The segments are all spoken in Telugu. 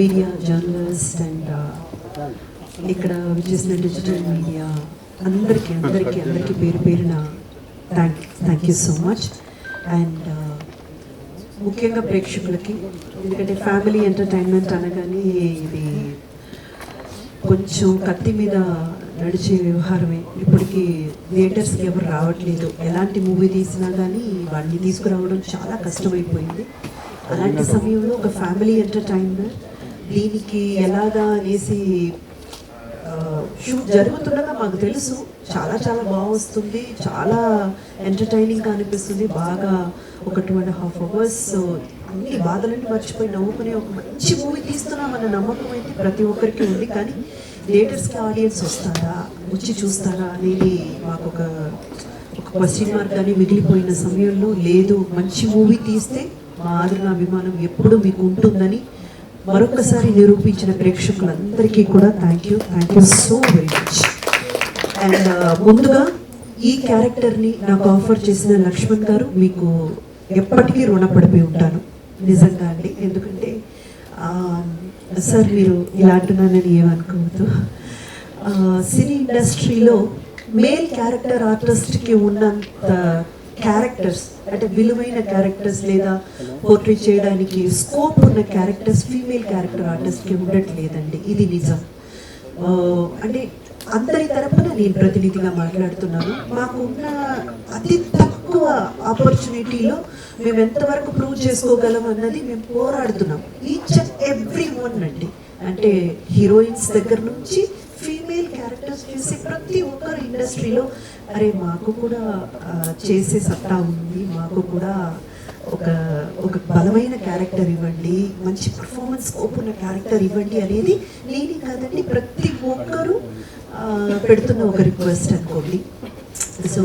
మీడియా జర్నలిస్ట్ అండ్ ఇక్కడ విచ్చేసిన డిజిటల్ మీడియా అందరికీ పేరు పేరున thank you so much. And ముఖ్యంగా ప్రేక్షకులకి, ఎందుకంటే ఫ్యామిలీ ఎంటర్టైన్మెంట్ అనగానే ఇది కొంచెం కత్తి మీద నడిచే వ్యవహారమే. ఇప్పటికీ థియేటర్స్కి ఎవరు రావట్లేదు. ఎలాంటి మూవీ తీసినా కానీ వాడిని తీసుకురావడం చాలా కష్టమైపోయింది. అలాంటి సమయంలో ఒక ఫ్యామిలీ ఎంటర్టైన్మెంట్ దీనికి ఎలాగా అనేసి షూట్ జరుగుతుండగా మాకు తెలుసు చాలా చాలా బాగా వస్తుంది, చాలా ఎంటర్టైనింగ్గా అనిపిస్తుంది. బాగా ఒక 2.5 hours అన్ని బాధలన్నీ మర్చిపోయి నవ్వుకునే ఒక మంచి మూవీ తీస్తున్నామన్న నమ్మకం అయితే ప్రతి ఒక్కరికి ఉంది. కానీ థియేటర్స్కి ఆడియన్స్ వస్తారా, వచ్చి చూస్తారా అనేది మాకు ఒక క్వశ్చన్ మార్క్ కానీ మిగిలిపోయిన సమయంలో, లేదు మంచి మూవీ తీస్తే మా ఆదరణ అభిమానం ఎప్పుడూ మీకు ఉంటుందని మరొకసారి నిరూపించిన ప్రేక్షకులందరికీ కూడా thank you so very much. And ముందుగా ఈ క్యారెక్టర్ని నాకు ఆఫర్ చేసిన లక్ష్మణ్ గారు మీకు ఎప్పటికీ రుణపడిపోయి ఉంటాను నిజంగా అండి. ఎందుకంటే సార్ మీరు ఇలా అంటున్నానని ఏమనుకోవద్దు. సినీ ఇండస్ట్రీలో మేల్ క్యారెక్టర్ ఆర్టిస్ట్కి ఉన్నంత క్యారెక్టర్స్, అంటే విలువైన క్యారెక్టర్స్ లేదా పోర్ట్రీ చేయడానికి స్కోప్ ఉన్న క్యారెక్టర్స్ ఫీమేల్ క్యారెక్టర్ ఆర్టిస్ట్కి ఉండట్లేదండి. ఇది నిజం. అంటే అందరి తరపున నేను ప్రతినిధిగా మాట్లాడుతున్నాను. మాకున్న అతి తక్కువ ఆపర్చునిటీలో మేము ఎంతవరకు ప్రూవ్ చేసుకోగలం అన్నది మేము పోరాడుతున్నాం. ఈచ్ అండ్ ఎవ్రీ వన్ అండి, అంటే హీరోయిన్స్ దగ్గర నుంచి ఫీమేల్ క్యారెక్టర్స్ చేసే ప్రతి ఒక్కరు ఇండస్ట్రీలో అరే మాకు కూడా చేసే సత్తా ఉంది, మాకు కూడా ఒక బలమైన క్యారెక్టర్ ఇవ్వండి, మంచి పర్ఫార్మెన్స్ స్కోప్ ఉన్న క్యారెక్టర్ ఇవ్వండి అనేది నేనే కాదండి ప్రతి ఒక్కరూ పెడుతున్న ఒక రిక్వెస్ట్ అనుకోండి. సో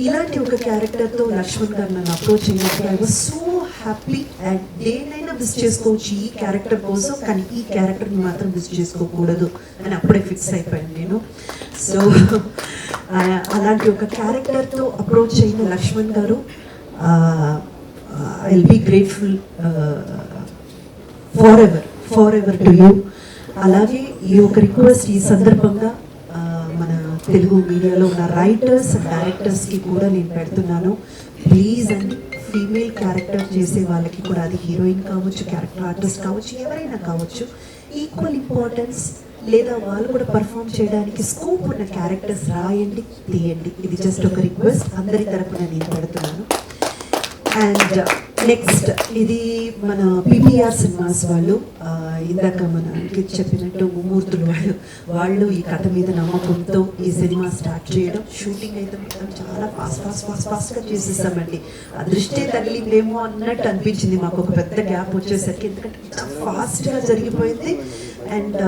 ఇలాంటి ఒక క్యారెక్టర్తో లక్ష్మణ్ గారు నన్ను అప్రోచ్ అయినప్పుడు I was so happy. And దేనైనా మిస్ చేసుకోవచ్చు ఈ క్యారెక్టర్ కోసం, కానీ ఈ క్యారెక్టర్ని మాత్రం మిస్ చేసుకోకూడదు అని అప్పుడే ఫిక్స్ అయిపోయాను నేను. సో అలాంటి ఒక క్యారెక్టర్తో అప్రోచ్ అయిన లక్ష్మణ్ గారు I will be grateful for ever to you. అలాగే ఈ ఒక రిక్వెస్ట్ ఈ సందర్భంగా మన తెలుగు మీడియాలో ఉన్న రైటర్స్ డైరెక్టర్స్కి కూడా నేను పెడుతున్నాను. ప్లీజ్ అండి, ఫీమేల్ క్యారెక్టర్ చేసే వాళ్ళకి కూడా, అది హీరోయిన్ కావచ్చు, క్యారెక్టర్ ఆర్టిస్ట్ కావచ్చు, ఎవరైనా కావచ్చు, ఈక్వల్ ఇంపార్టెన్స్ లేదా వాళ్ళు కూడా పర్ఫామ్ చేయడానికి స్కోప్ ఉన్న క్యారెక్టర్స్ రాయండి, తీయండి. ఇది జస్ట్ ఒక రిక్వెస్ట్ అందరి తరపున నేను పెడుతున్నాను. అండ్ నెక్స్ట్ ఇది మన PPR సినిమాస్ వాళ్ళు, ఇందాక మన అంకిత్ చెప్పినట్టు ముమ్మూర్తులు వాళ్ళు ఈ కథ మీద నమ్మకంతో ఈ సినిమా స్టార్ట్ చేయడం, షూటింగ్ అయితే చాలా ఫాస్ట్గా చేసేసామండి. ఆ దృష్టి తగిలిందేమో అన్నట్టు అనిపించింది మాకు ఒక పెద్ద గ్యాప్ వచ్చేసరికి, ఎందుకంటే ఫాస్ట్గా జరిగిపోయింది. And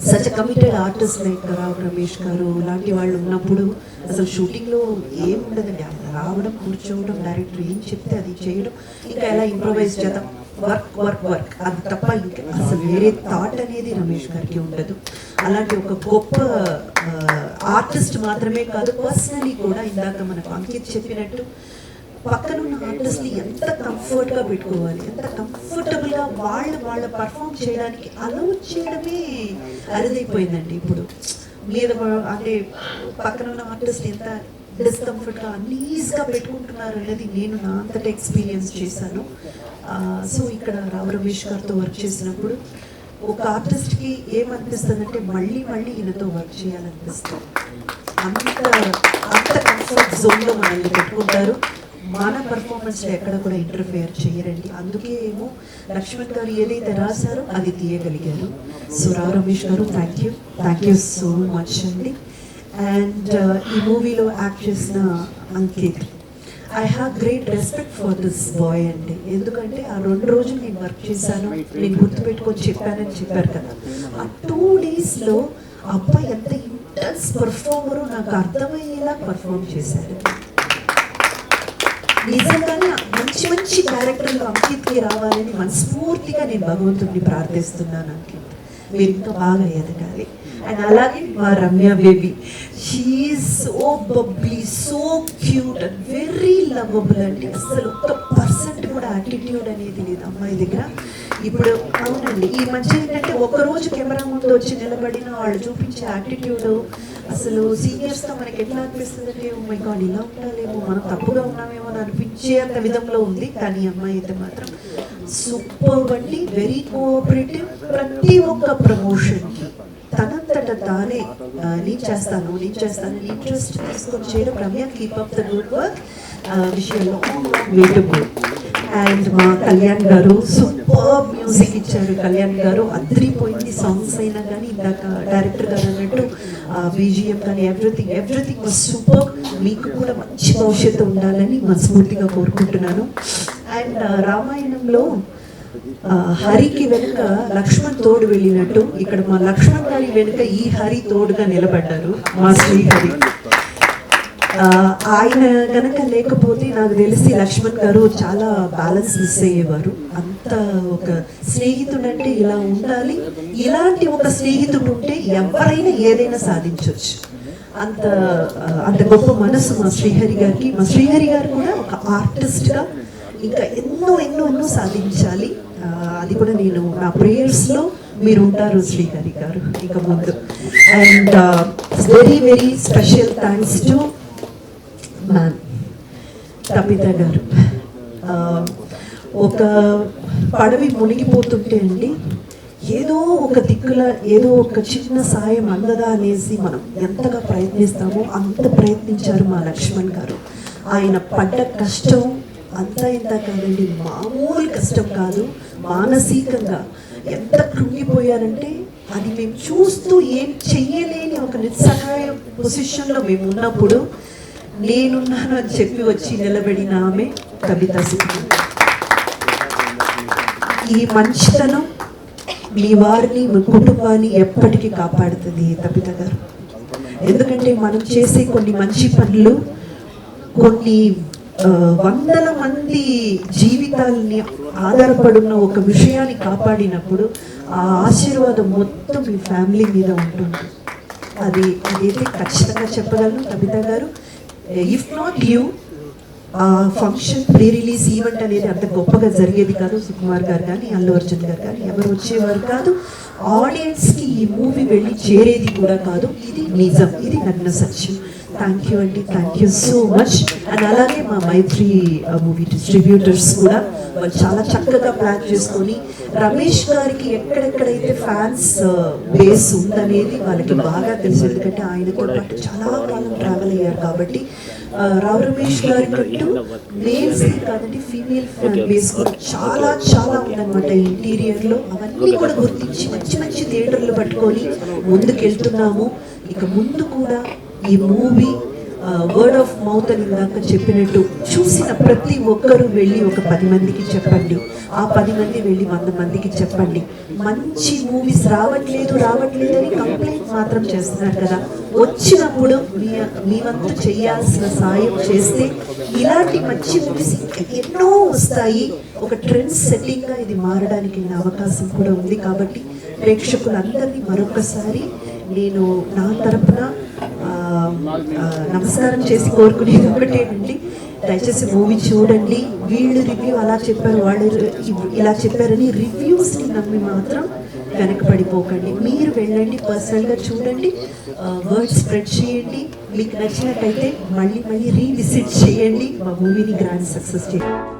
such committed artist like Rao Ramesh గారు లాంటి వాళ్ళు ఉన్నప్పుడు అసలు షూటింగ్లో ఏం ఉండదండి, రావడం, కూర్చోవడం, డైరెక్టర్ ఏం చెప్తే అది చేయడం, ఇంకా ఎలా ఇంప్రొవైజ్ చేద్దాం, వర్క్ అది తప్ప ఇంకా అసలు వేరే థాట్ అనేది రమేష్ గారికి ఉండదు. అలాంటి ఒక గొప్ప ఆర్టిస్ట్ మాత్రమే కాదు, పర్సనలీ కూడా ఇందాక మనకు అంకిత్ చెప్పినట్టు పక్కన ఉన్న ఆర్టిస్ట్ని ఎంత కంఫర్ట్గా పెట్టుకోవాలి, ఎంత కంఫర్టబుల్గా వాళ్ళ పర్ఫామ్ చేయడానికి అలౌ చేయడమే అరుదైపోయిందండి ఇప్పుడు. మీద అంటే పక్కన ఉన్న ఆర్టిస్ట్ని ఎంత డిస్కంఫర్ట్గా అన్ఈజ్గా పెట్టుకుంటున్నారు అనేది నేను నా అంతటా ఎక్స్పీరియన్స్ చేశాను. సో ఇక్కడ రావు రమేష్ గారితో వర్క్ చేసినప్పుడు ఒక ఆర్టిస్ట్కి ఏమనిపిస్తుందంటే మళ్ళీ ఈయనతో వర్క్ చేయాలనిపిస్తుంది. అంత కంఫర్ట్ జోన్లో మనల్ని పెట్టుకుంటారు. మన పర్ఫార్మెన్స్లో ఎక్కడ కూడా ఇంటర్ఫియర్ చేయరండి. అందుకే ఏమో లక్ష్మణ్ గారు ఏదైతే రాశారో అది తీయగలిగారు. సో రావు రమేష్ గారు థ్యాంక్ యూ సో మచ్ అండి. అండ్ ఈ మూవీలో యాక్ట్ చేసిన Ankit, I have great respect for this boy అండి. ఎందుకంటే ఆ 2 రోజులు నేను వర్క్ చేశాను, నేను గుర్తుపెట్టుకొని చెప్పానని చెప్పారు కదా, ఆ 2 daysలో అబ్బాయి ఎంత ఇంటెన్స్ పర్ఫార్మరో నాకు అర్థమయ్యేలా పర్ఫార్మ్ చేశారు. నిజంగానే మంచి క్యారెక్టర్లు అంకిత్కి రావాలని మనస్ఫూర్తిగా నేను భగవంతుడిని ప్రార్థిస్తున్నాను. అంకిత్ మీరు ఇంకా బాగా ఎదగాలి. అండ్ అలాగే మా Ramya baby, she's so Babli, so cute and very lovable అండి. అసలు 1% కూడా యాటిట్యూడ్ అనేది లేదు అమ్మాయి దగ్గర. ఇప్పుడు అవునండి, ఈ మధ్య ఏంటంటే ఒక్కరోజు కెమెరా ముందు వచ్చి నిలబడిన వాళ్ళు చూపించే యాటిట్యూడ్ అసలు సీనియర్స్తో మనకి ఎట్లా అనిపిస్తుంది అంటే ఓ మై గాడ్ ఇలా ఉండాలేమో, మనం తప్పుగా ఉన్నామేమో అని అనిపించేంత విధంలో ఉంది. కానీ అమ్మాయి అయితే మాత్రం సూపర్ అండి, వెరీ కోఆపరేటివ్. ప్రతి ఒక్క ప్రమోషన్కి తనంతట తానే నేను చేస్తాను ఇంట్రెస్ట్ తీసుకొని చేయడం. Ramya keep up the good work విషయంలో వేటబుల్. అండ్ మా కళ్యాణ్ గారు సూపర్ మ్యూజిక్ ఇచ్చారు. కళ్యాణ్ గారు అదిరిపోయింది. సాంగ్స్ అయినా కానీ ఇందాక డైరెక్టర్ గారు అన్నట్టు బీజిఎం కానీ ఎవ్రీథింగ్ వాజ్ సూపర్. మీకు కూడా మంచి భవిష్యత్తు ఉండాలని మనస్ఫూర్తిగా కోరుకుంటున్నాను. అండ్ రామాయణంలో హరికి వెనుక లక్ష్మణ్ తోడు వెళ్ళినట్టు ఇక్కడ మా లక్ష్మణ్ గారి వెనుక ఈ హరి తోడుగా నిలబడ్డారు మా శ్రీహరి. ఆయన గనక లేకపోతే నాకు తెలిసి లక్ష్మణ్ గారు చాలా బ్యాలెన్స్ మిస్ అయ్యేవారు. అంత ఒక స్నేహితుడు అంటే ఇలా ఉండాలి, ఇలాంటి ఒక స్నేహితుడు ఉంటే ఎవరైనా ఏదైనా సాధించవచ్చు. అంత గొప్ప మనసు మా శ్రీహరి గారికి. మా శ్రీహరి గారు కూడా ఒక ఆర్టిస్ట్గా ఇంకా ఎన్నో సాధించాలి. అది కూడా నేను నా ప్రేయర్స్లో మీరు ఉంటారు శ్రీహరి గారు ఇక ముందు. And very special thanks to ma'am Tabitha గారు. ఒక పడవి మునిగిపోతుంటే అండి ఏదో ఒక దిక్కుల ఏదో ఒక చిన్న సాయం అందదా అనేసి మనం ఎంతగా ప్రయత్నిస్తామో అంత ప్రయత్నించారు మా లక్ష్మణ్ గారు. ఆయన పడ్డ కష్టం అంతా ఇంత కాదండి, మామూలు కష్టం కాదు. మానసికంగా ఎంత కృంగిపోయారంటే అది మేము చూస్తూ ఏం చెయ్యలేని ఒక నిస్సహాయ పొజిషన్లో మేము ఉన్నప్పుడు నేనున్నాను అని చెప్పి వచ్చి నిలబడిన ఆమె కవిత సింగ్. ఈ మంచితనం మీ వారిని మీ కుటుంబాన్ని ఎప్పటికీ కాపాడుతుంది తబిత గారు. ఎందుకంటే మనం చేసే కొన్ని మంచి పనులు కొన్ని వందల మంది జీవితాలని ఆధారపడున్న ఒక విషయాన్ని కాపాడినప్పుడు ఆ ఆశీర్వాదం మొత్తం మీ ఫ్యామిలీ మీద ఉంటుంది. అదైతే ఖచ్చితంగా చెప్పగలను కవిత గారు. If not you function pre release event అనేది అంత గొప్పగా జరిగేది కాదు. సుకుమార్ గారు కానీ అల్లు అర్జున్ గారు కానీ ఎవరు వచ్చేవారు కాదు. ఆడియన్స్కి ఈ మూవీ వెళ్ళి చేరేది కూడా కాదు. ఇది నిజం, ఇది నగ్న సత్యం. థ్యాంక్ యూ అండి, thank you so much. And అలాగే మా మైత్రి మూవీ డిస్ట్రిబ్యూటర్స్ కూడా వాళ్ళు చాలా చక్కగా ప్లాన్ చేసుకొని రమేష్ గారికి ఎక్కడెక్కడైతే ఫ్యాన్స్ బేస్ ఉందనేది వాళ్ళకి బాగా తెలుసు. ఎందుకంటే ఆయనతో పాటు చాలా కాలం ట్రావెల్ అయ్యారు కాబట్టి. రావు రమేష్ గారి కంటూ మేల్స్ కాదండి ఫీమేల్ ఫ్యాన్ బేస్ కూడా చాలా ఉందన్నమాట ఇంటీరియర్లో. అవన్నీ కూడా గుర్తించి మంచి థియేటర్లు పట్టుకొని ముందుకెళ్తున్నాము. ఇక ముందు కూడా ఈ మూవీ వర్డ్ ఆఫ్ మౌత్ అని ఇందాక చెప్పినట్టు చూసిన ప్రతి ఒక్కరూ వెళ్ళి ఒక 10 మందికి చెప్పండి. ఆ 10 మంది వెళ్ళి 100 మందికి చెప్పండి. మంచి మూవీస్ రావట్లేదని కంప్లైంట్ మాత్రం చేస్తున్నారు కదా. వచ్చినప్పుడు మీ వంతు చేయాల్సిన సాయం చేస్తే ఇలాంటి మంచి మూవీస్ ఎన్నో వస్తాయి. ఒక ట్రెండ్ సెట్టింగ్గా ఇది మారడానికి అవకాశం కూడా ఉంది. కాబట్టి ప్రేక్షకులందరినీ మరొకసారి నేను నా తరపున నమస్కారం చేసి కోరుకునేది ఒకటేనండి, దయచేసి మూవీ చూడండి. వీళ్ళు రివ్యూ అలా చెప్పారు, వాళ్ళు ఇలా చెప్పారని రివ్యూస్ని నమ్మి మాత్రం వెనకబడిపోకండి. మీరు వెళ్ళండి, పర్సనల్గా చూడండి, వర్డ్ స్ప్రెడ్ చేయండి. మీకు నచ్చినట్టయితే మళ్ళీ రీవిజిట్ చేయండి. మా మూవీని గ్రాండ్ సక్సెస్ చేయండి.